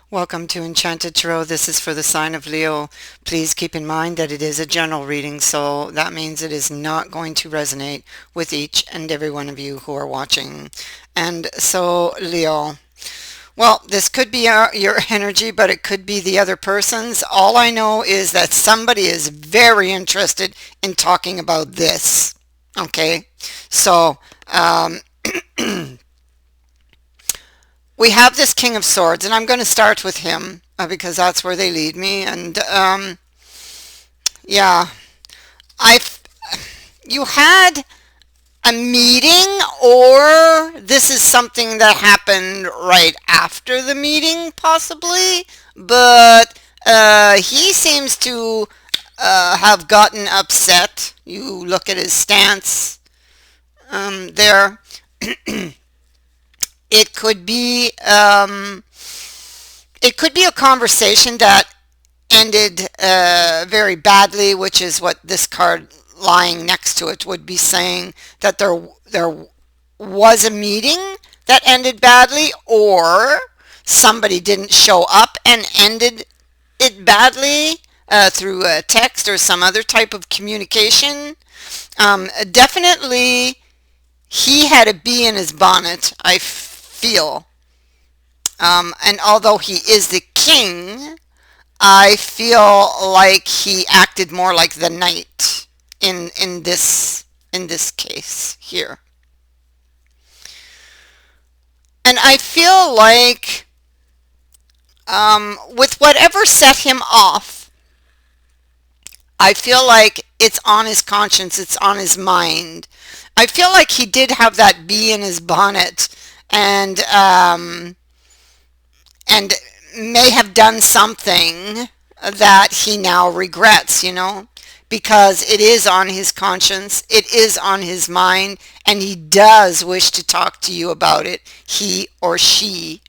Welcome to Enchanted Tarot. This is for the sign of Leo. Please keep in mind that it is a general reading, so that means it is not going to resonate with each and every one of you who are watching. And so, Leo, well, this could be your energy, but it could be the other person's. All I know is that somebody is very interested in talking about this. Okay? So, um, we have this King of Swords, and I'm going to start with him because that's where they lead me. And yeah, I you had a meeting, or this is something that happened right after the meeting, possibly. But he seems to have gotten upset. You look at his stance there. It could be a conversation that ended very badly, which is what this card lying next to it would be saying, that there was a meeting that ended badly, or somebody didn't show up and ended it badly through a text or some other type of communication. Definitely he had a bee in his bonnet, I feel. And although he is the king, I feel like he acted more like the knight in this case here. And I feel like with whatever set him off, I feel like it's on his conscience, it's on his mind. I feel like he did have that bee in his bonnet, and and may have done something that he now regrets, because it is on his conscience, it is on his mind, and he does wish to talk to you about it, he or she.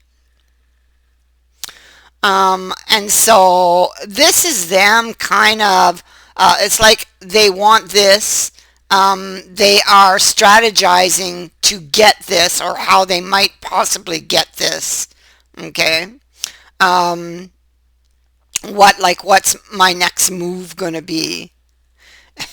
And so this is them kind of, it's like they want this. They are strategizing to get this, or how they might possibly get this. Okay. Um, what's my next move going to be?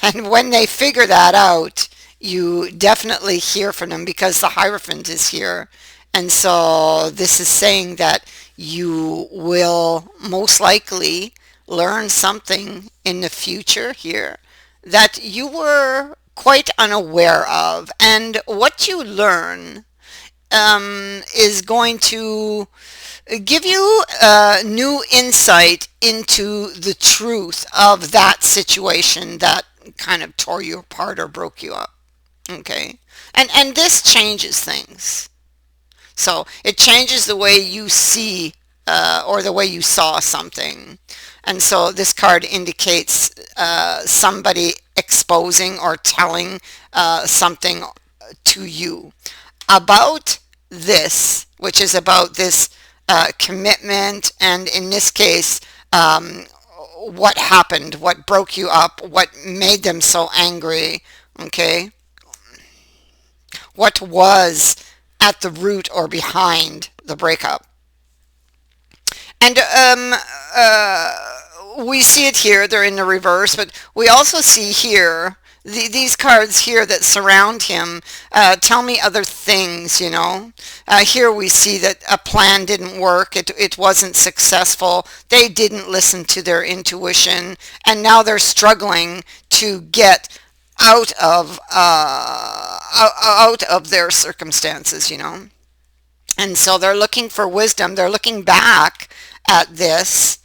And when they figure that out, you definitely hear from them because the Hierophant is here. And so this is saying that you will most likely learn something in the future here that you were quite unaware of. And what you learn is going to give you new insight into the truth of that situation that kind of tore you apart or broke you up. Okay, and this changes things. So it changes the way you see or the way you saw something. And so this card indicates somebody exposing or telling something to you about this, which is about this commitment, and in this case, what happened, what broke you up, what made them so angry, okay? What was at the root or behind the breakup. And we see it here, they're in the reverse, but we also see here these cards here that surround him tell me other things. Here we see that a plan didn't work, it wasn't successful, they didn't listen to their intuition, and now they're struggling to get out of their circumstances. And so they're looking for wisdom. They're looking back at this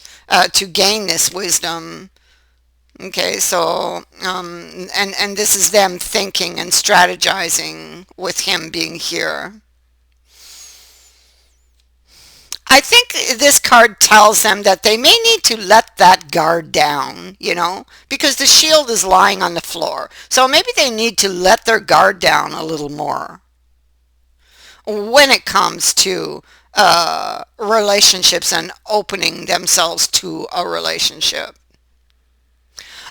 to gain this wisdom. Okay, so and this is them thinking and strategizing with him being here. I think this card tells them that they may need to let that guard down, because the shield is lying on the floor. So maybe they need to let their guard down a little more when it comes to relationships and opening themselves to a relationship.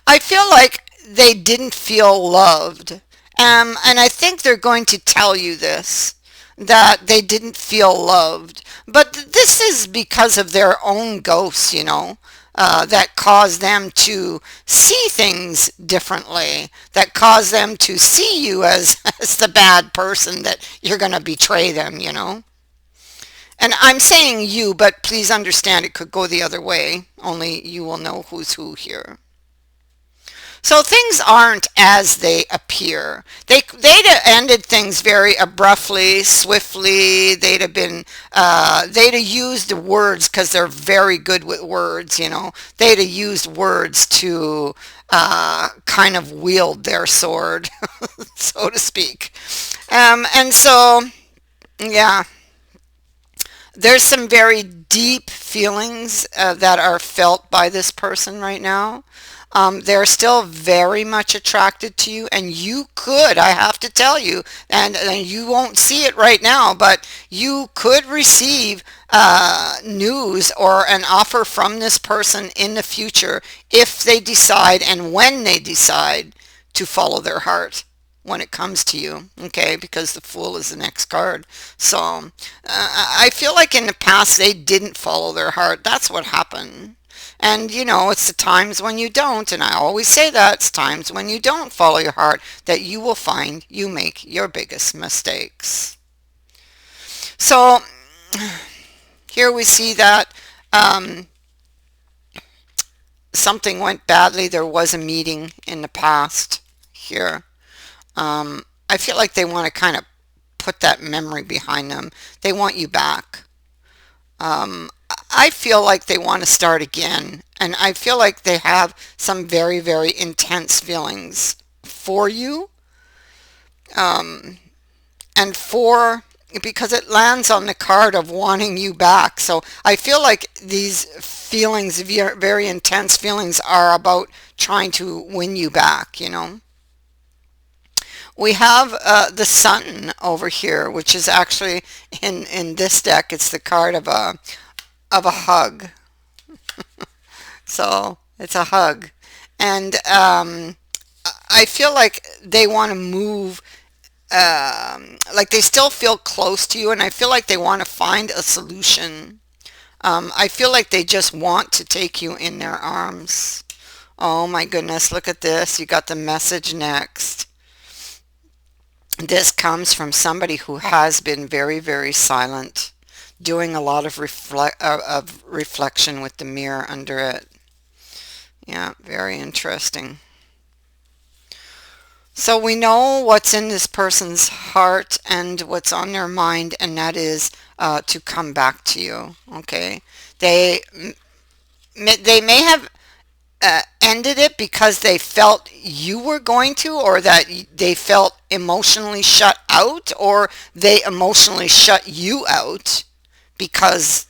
I feel like they didn't feel loved. And I think they're going to tell you this, that they didn't feel loved. But this is because of their own ghosts, that cause them to see things differently, that cause them to see you as, as the bad person that you're going to betray them. And I'm saying you, but please understand it could go the other way. Only you will know who's who here. So things aren't as they appear. They'd have ended things very abruptly, swiftly. They'd have used the words because they're very good with words. They'd have used words to kind of wield their sword, so to speak. And so, yeah, there's some very deep feelings that are felt by this person right now. They're still very much attracted to you, and you could, I have to tell you, and you won't see it right now, but you could receive news or an offer from this person in the future if they decide and when they decide to follow their heart when it comes to you, okay, because the Fool is the next card. So I feel like in the past they didn't follow their heart. That's what happened. And it's the times when you don't, and I always say that, it's times when you don't follow your heart that you will find you make your biggest mistakes. So here we see that something went badly. There was a meeting in the past here. I feel like they want to kind of put that memory behind them. They want you back. I feel like they want to start again, and I feel like they have some very, very intense feelings for you, and because it lands on the card of wanting you back. So I feel like these feelings, very intense feelings, are about trying to win you back. We have the Sun over here, which is actually in this deck. It's the card of a hug. So it's a hug, and I feel like they want to move. Like they still feel close to you, and I feel like they want to find a solution. I feel like they just want to take you in their arms. Oh my goodness, look at this. You got the message next. This comes from somebody who has been very, very silent, doing a lot of reflection with the mirror under it. Yeah, very interesting. So we know what's in this person's heart and what's on their mind, and that is to come back to you. Okay, they may have ended it because they felt you were going to, or that they felt emotionally shut out, or they emotionally shut you out because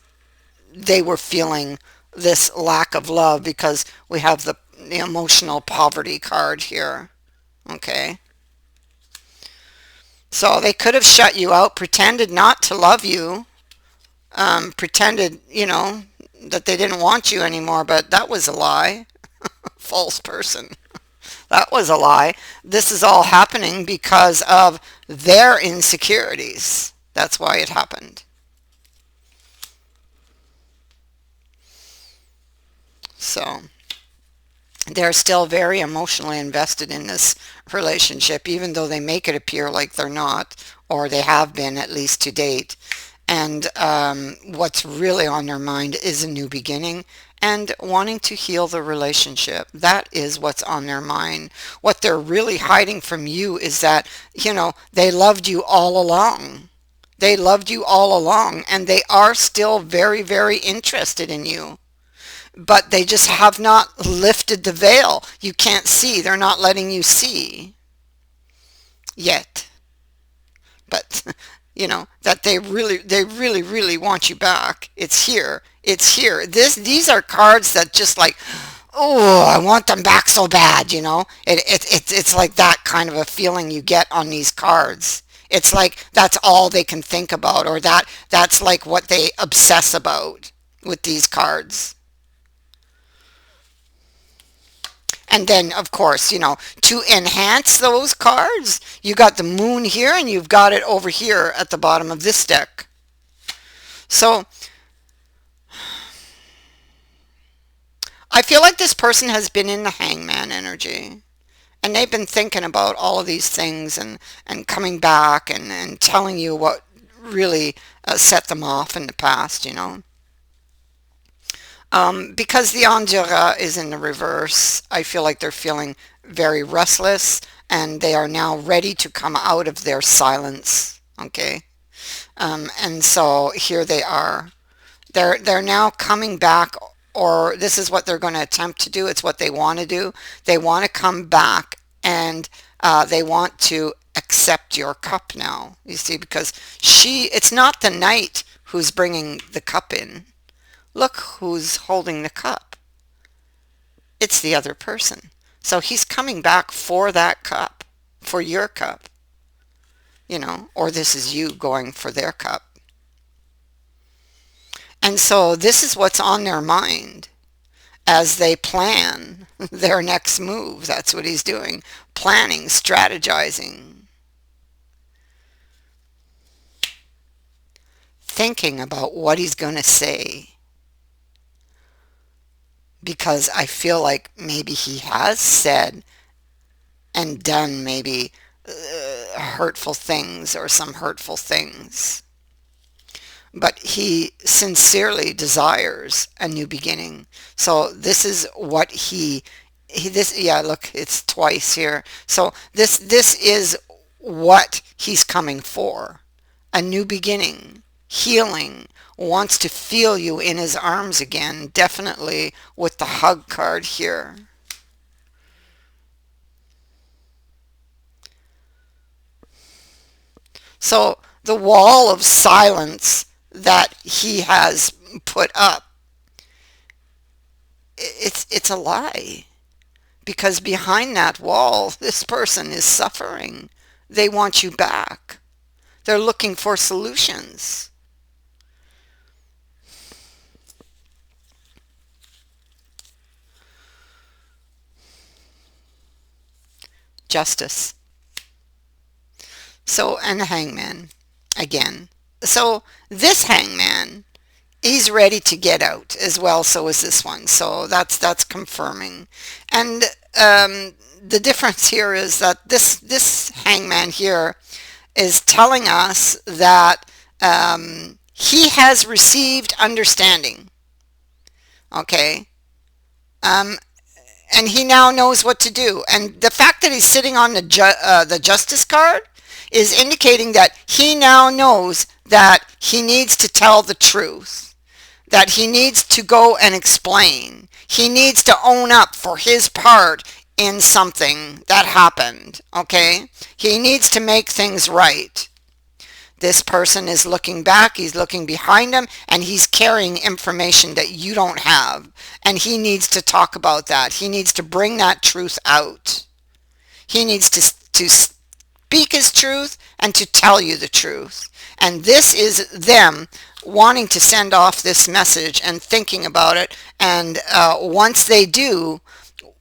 they were feeling this lack of love, because we have the emotional poverty card here. Okay, so they could have shut you out, pretended not to love you, pretended that they didn't want you anymore, but that was a lie. False person. That was a lie. This is all happening because of their insecurities. That's why it happened. So they're still very emotionally invested in this relationship, even though they make it appear like they're not, or they have been, at least to date. And what's really on their mind is a new beginning and wanting to heal the relationship. That is what's on their mind. What they're really hiding from you is that, they loved you all along. They loved you all along, and they are still very, very interested in you. But they just have not lifted the veil. You can't see. They're not letting you see yet. But that they really, really want you back. It's here. It's here. These are cards that just like, oh, I want them back so bad. It's like that kind of a feeling you get on these cards. It's like that's all they can think about, or that's like what they obsess about with these cards. And then, of course, to enhance those cards, you got the moon here and you've got it over here at the bottom of this deck. So I feel like this person has been in the hangman energy. And they've been thinking about all of these things and coming back and telling you what really set them off in the past. Because the Andra is in the reverse, I feel like they're feeling very restless and they are now ready to come out of their silence. Okay. And so here they are. They're now coming back, or this is what they're going to attempt to do. It's what they want to do. They want to come back and they want to accept your cup now. You see, because it's not the knight who's bringing the cup in. Look who's holding the cup. It's the other person. So he's coming back for that cup, for your cup, or this is you going for their cup. And so this is what's on their mind as they plan their next move. That's what he's doing. Planning, strategizing, thinking about what he's going to say. Because I feel like maybe he has said and done maybe hurtful things or some hurtful things. But he sincerely desires a new beginning. So this is what yeah, look, it's twice here. So this is what he's coming for. A new beginning, healing, wants to feel you in his arms again, definitely with the hug card here. So the wall of silence that he has put up, it's a lie, because behind that wall this person is suffering. They want you back. They're looking for solutions. Justice. So, and the hangman again. So this hangman, he's ready to get out as well. So is this one. So that's confirming. And the difference here is that this hangman here is telling us that he has received understanding. Okay. And he now knows what to do. And the fact that he's sitting on the justice card is indicating that he now knows that he needs to tell the truth, that he needs to go and explain. He needs to own up for his part in something that happened, okay? He needs to make things right. This person is looking back, he's looking behind him, and he's carrying information that you don't have. And he needs to talk about that. He needs to bring that truth out. He needs to speak his truth and to tell you the truth. And this is them wanting to send off this message and thinking about it. And once they do,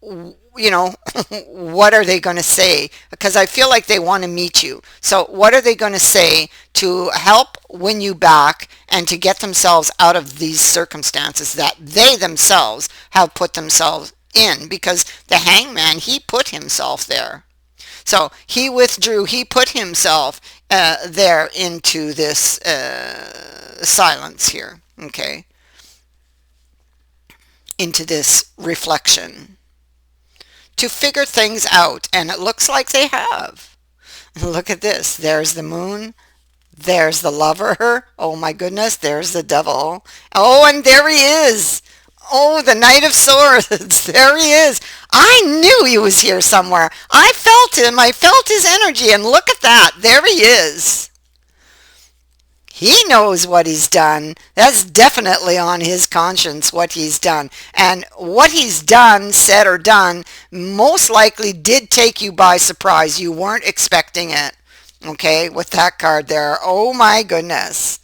what are they going to say? Because I feel like they want to meet you. So what are they going to say to help win you back and to get themselves out of these circumstances that they themselves have put themselves in? Because the hangman, he put himself there. So he withdrew, he put himself there into this silence here, okay? Into this reflection to figure things out, and it looks like they have. Look at this. There's the moon. There's the lover. Oh my goodness. There's the devil. Oh, and there he is. Oh, the Knight of Swords. There he is. I knew he was here somewhere. I felt him. I felt his energy. And look at that. There he is. He knows what he's done. That's definitely on his conscience, what he's done. And what he's done, said or done, most likely did take you by surprise. You weren't expecting it. Okay, with that card there. Oh my goodness.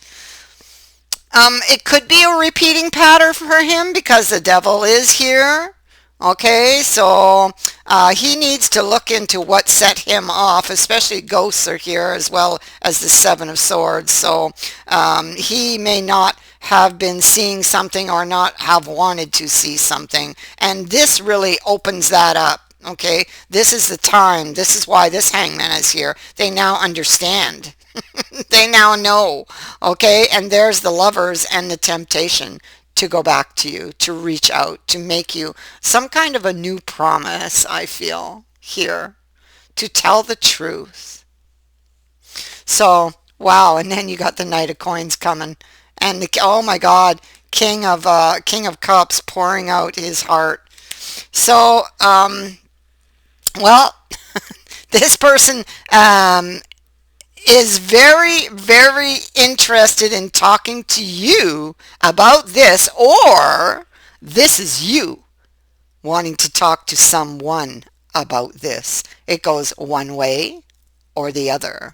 It could be a repeating pattern for him because the devil is here. Okay, so he needs to look into what set him off, especially ghosts are here as well as the Seven of Swords. So he may not have been seeing something or not have wanted to see something. And this really opens that up. Okay, this is the time. This is why this hangman is here. They now understand. They now know. Okay, and there's the lovers and the temptation to go back to you, to reach out, to make you some kind of a new promise, I feel, here, to tell the truth. So, wow, and then you got the Knight of Coins coming, and the, oh my God, King of Cups pouring out his heart. So, well, this person is very, very interested in talking to you about this, or this is you wanting to talk to someone about this. It goes one way or the other.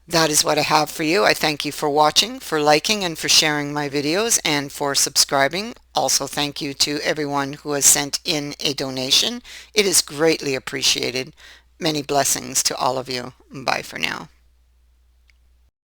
That is what I have for you. I thank you for watching, for liking, and for sharing my videos, and for subscribing. Also, thank you to everyone who has sent in a donation. It is greatly appreciated. Many blessings to all of you. Bye for now.